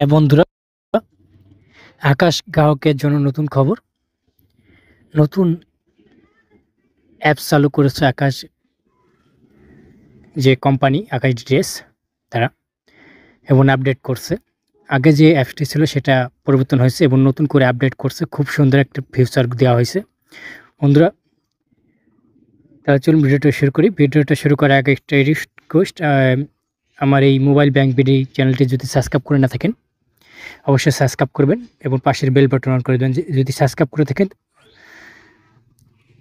বন্ধুরা, আকাশ গ্রাহকের জন্য নতুন খবর। নতুন অ্যাপস চালু করেছে আকাশ, যে কোম্পানি আকাশ ডিটিএস তারা, এবং আপডেট করছে। আগে যে অ্যাপসটি ছিল সেটা পরিবর্তন হয়েছে এবং নতুন করে আপডেট করছে। খুব সুন্দর একটা ফিচার দেওয়া হয়েছে। বন্ধুরা, তাহলে চলুন ভিডিওটা শুরু করি। ভিডিওটা শুরু করার আগে একটা রিকোয়েস্ট, আমার এই মোবাইল ব্যাংক বিডি চ্যানেলটি যদি সাবস্ক্রাইব করে না থাকেন অবশ্যই সাবস্ক্রাইব করবেন এবং পাশের বেল বাটন অন করে দেবেন। যদি সাবস্ক্রাইব করে থাকেন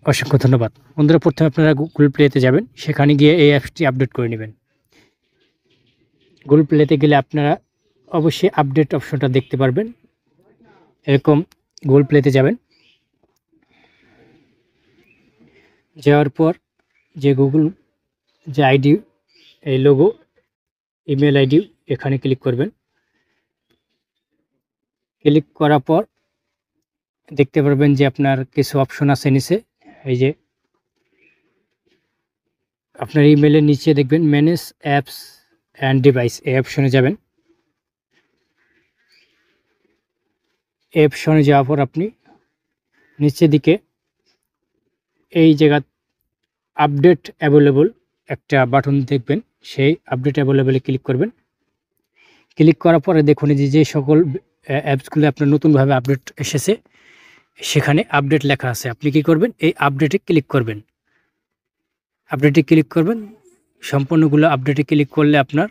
অসংখ্য ধন্যবাদ। বন্ধুরা, প্রথমে আপনারা গুগল প্লেতে যাবেন, সেখানে গিয়ে এই অ্যাপসটি আপডেট করে নেবেন। গুগল প্লেতে গেলে আপনারা অবশ্যই আপডেট অপশনটা দেখতে পারবেন। এরকম গুগল প্লেতে যাবেন, যাওয়ার পর যে গুগল যে আইডি, এই লোগো, ইমেল আইডি, এখানে ক্লিক করবেন। ক্লিক করার পর দেখতে পারবেন যে আপনার কিছু অপশন আছে নিচে। এই যে আপনার ইমেলের নিচে দেখবেন ম্যানেজ অ্যাপস অ্যান্ড ডিভাইস, এই অপশনে যাবেন। এই অপশনে যাওয়ার পর আপনি নিচের দিকে এই জায়গা আপডেট অ্যাভেলেবল একটা বাটন দেখবেন, সেই আপডেট অ্যাভেলেবলে ক্লিক করবেন। ক্লিক করার পরে দেখুন যে সকল অ্যাপসগুলো আপনার নতুনভাবে আপডেট এসেছে সেখানে আপডেট লেখা আছে। আপনি কি করবেন? এই আপডেটে ক্লিক করবেন। আপডেটে ক্লিক করবেন, সম্পূর্ণগুলো আপডেটে ক্লিক করলে আপনার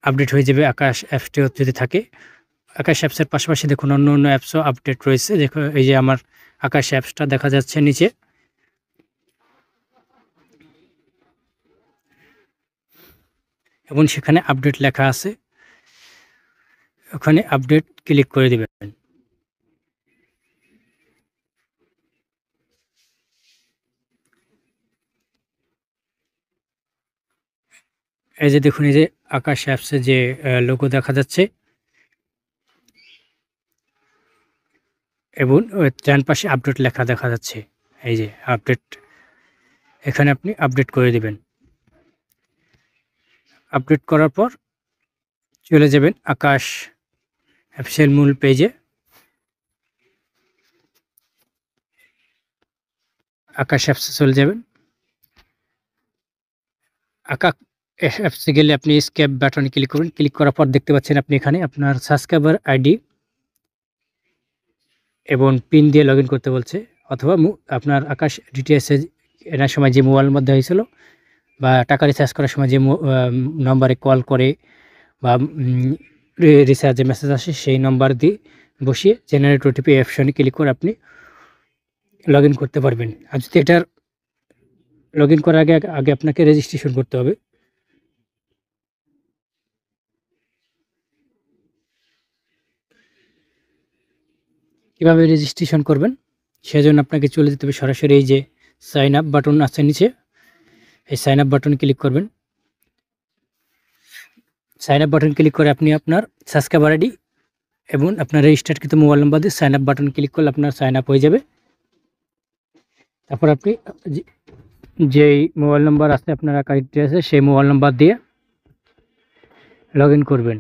আপডেট হয়ে যাবে আকাশ অ্যাপসটি যদি থাকে। আকাশ অ্যাপসের পাশাপাশি দেখুন অন্য অন্য অ্যাপসও আপডেট রয়েছে। দেখো, এই যে আমার আকাশ অ্যাপসটা দেখা যাচ্ছে নিচে। এবং সেখানে আপডেট লেখা আছে, ওখানে আপডেট ক্লিক করে দিবেন। এই যে দেখুন, এই যে আকাশ অ্যাপসে যে লোগো দেখা যাচ্ছে এবং ডান পাশে আপডেট লেখা দেখা যাচ্ছে। এই যে আপডেট, এখানে আপনি আপডেট করে দিবেন। আপডেট করার পর চলে যাবেন আকাশ অ্যাপসের মূল পেজে। আকাশ অ্যাপসে চলে যাবেন। আকাশ অ্যাপসে গেলে আপনি স্কেপ বাটনে ক্লিক করবেন। ক্লিক করার পর দেখতে পাচ্ছেন আপনি এখানে আপনার সাবস্ক্রাইবার আইডি এবং পিন দিয়ে লগ ইন করতে বলছে, অথবা আপনার আকাশ ডিটিএসে এনার সময় যে মোবাইলের মধ্যে হয়েছিল বা টাকা রিচার্জ করার সময় যে নম্বরে কল করে বা রিচার্জে মেসেজ আসে সেই নম্বর দিয়ে বসিয়ে জেনারেট ওটিপি অপশনে ক্লিক করে আপনি লগ ইন করতে পারবেন। আর যদি এটার লগ ইন করার আগে আপনাকে রেজিস্ট্রেশন করতে হবে। কীভাবে রেজিস্ট্রেশন করবেন সেজন্য আপনাকে চলে যেতে হবে সরাসরি এই যে সাইন আপ বাটন আছে নিচে, এই সাইন আপ বাটন ক্লিক করবেন। সাইন আপ বাটন ক্লিক করে আপনি আপনার সাবস্ক্রাইবার আইডি এবং আপনার রেজিস্টারকৃত মোবাইল নাম্বার দিয়ে সাইন আপ বাটন ক্লিক করলে আপনার সাইন আপ হয়ে যাবে। তারপর আপনি যেই মোবাইল নাম্বার আছে আপনার অ্যাকাউন্টে আছে সেই মোবাইল নাম্বার দিয়ে লগ ইন করবেন।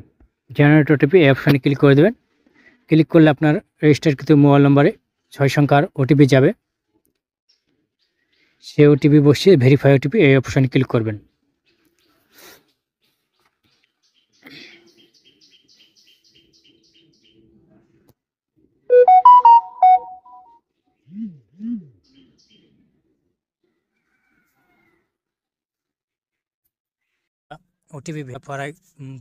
জেনারেট ওটিপি এই অপশানে ক্লিক করে দেবেন। ক্লিক করলে আপনার রেজিস্টারকৃত মোবাইল নম্বরে 6 সংখ্যার ওটিপি যাবে। সেই ওটিপি বসিয়ে ভেরিফাই ওটিপি এই অপশানে ক্লিক করবেন। ওটিপি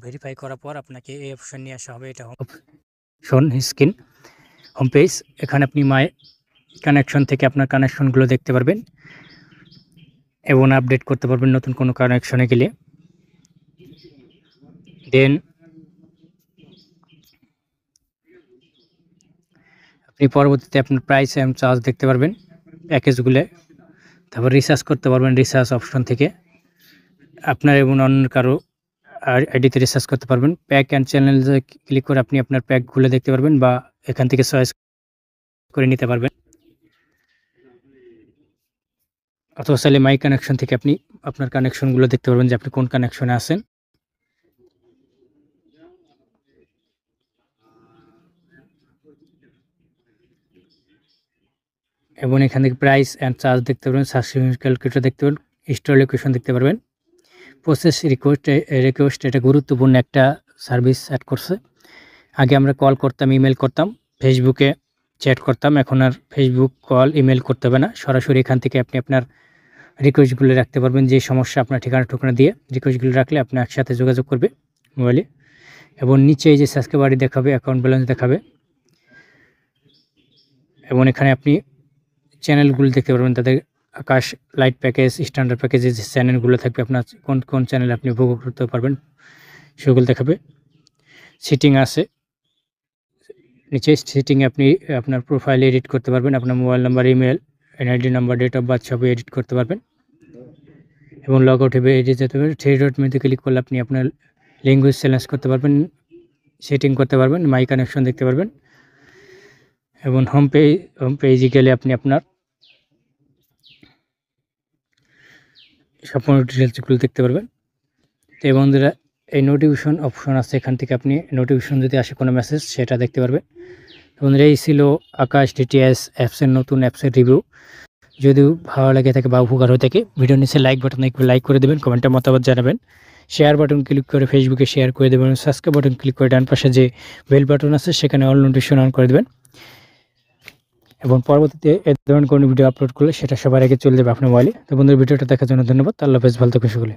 ভেরিফাই করার পর আপনাকে এই অপশান নিয়ে আসা হবে। এটা অপশন স্ক্রিন হোম পেজ। এখানে আপনি মাই কানেকশন থেকে আপনার কানেকশনগুলো দেখতে পারবেন এবং আপডেট করতে পারবেন নতুন কোনো কানেকশনে গেলে। দেন আপনি পরবর্তীতে আপনার প্রাইস এবং চার্জ দেখতে পারবেন প্যাকেজগুলো। তারপর রিচার্জ করতে পারবেন রিচার্জ অপশন থেকে। আপনার এবং অন্য কারো আইডিতে রিচার্জ করতে পারবেন। প্যাক অ্যান্ড চ্যানেলে ক্লিক করে আপনি আপনার প্যাকগুলো দেখতে পারবেন বা এখান থেকে চয়েস করে নিতে পারবেন। অথবা চাইলে মাই কানেকশন থেকে আপনি আপনার কানেকশনগুলো দেখতে পারবেন যে আপনি কোন কানেকশনে আছেন। এবং এখান থেকে প্রাইস অ্যান্ড চার্জ দেখতে পারবেন, সাবস্ক্রিপশন ক্যালকুলেটর দেখতে পারবেন, স্টোর লোকেশন দেখতে পারবেন, প্রসেস রিকোয়েস্ট এটা গুরুত্বপূর্ণ একটা সার্ভিস অ্যাড করছে। আগে আমরা কল করতাম, ইমেল করতাম, ফেসবুকে চ্যাট করতাম, এখন আর ফেসবুক কল ইমেল করতে হবে না, সরাসরি এখান থেকে আপনি আপনার রিকোয়েস্টগুলো রাখতে পারবেন। যে সমস্যা আপনার ঠিকানা দিয়ে রিকোয়েস্টগুলো রাখলে আপনি একসাথে যোগাযোগ করবে মোবাইলে। এবং নিচে এই যে সাবস্ক্রাইবার দেখাবে, অ্যাকাউন্ট ব্যালেন্স দেখাবে, এবং এখানে আপনি চ্যানেলগুলো দেখতে পারবেন, তাদের আকাশ লাইট প্যাকেজ, স্ট্যান্ডার্ড প্যাকেজে যে চ্যানেলগুলো থাকবে আপনার কোন কোন চ্যানেল আপনি উপভোগ করতে পারবেন সেগুলো দেখাবে। সেটিং আছে, নিচে সেটিংয়ে আপনি আপনার প্রোফাইল এডিট করতে পারবেন, আপনার mobile number, email, NID number, date of birth সবই এডিট করতে পারবেন। এবং লগ আউট হবে এডিট যেতে পারবেন। থ্রি ডট মেনুতে ক্লিক করলে আপনি আপনার ল্যাঙ্গুয়েজ সিলেক্ট করতে পারবেন, সেটিং করতে পারবেন, মাই কানেকশন দেখতে পারবেন। এবং হোম পেজে গেলে আপনি আপনার সম্পূর্ণ ডিটেলসগুলো দেখতে পারবেন। তো এই বন্ধুরা, এই নোটিফিকেশন অপশন আছে, এখান থেকে আপনি নোটিফিকেশন যদি আসে কোনো মেসেজ সেটা দেখতে পারবেন। বন্ধুরা, এই ছিল আকাশ ডিটিএস অ্যাপসের নতুন অ্যাপসের রিভিউ। যদি ভালো লাগে থাকে বা উপকার হয়ে থাকে, ভিডিও নিচে লাইক বাটন একটু লাইক করে দেবেন, কমেন্টে মতামত জানাবেন, শেয়ার বাটন ক্লিক করে ফেসবুকে শেয়ার করে দেবেন, সাবস্ক্রাইব বাটন ক্লিক করে ডান পাশে যে বেল বাটন আছে সেখানে অল নোটিফিকেশন অন করে দেবেন। এবং পরবর্তীতে এ ধরনের কোনো ভিডিও আপলোড করলে সেটা সবার আগে চলে যাবে আপনার মোবাইলে। তো বন্ধুরা, ভিডিওটা দেখার জন্য ধন্যবাদ। আল্লাহ হাফেজ, ভালো থাকুন সকলে।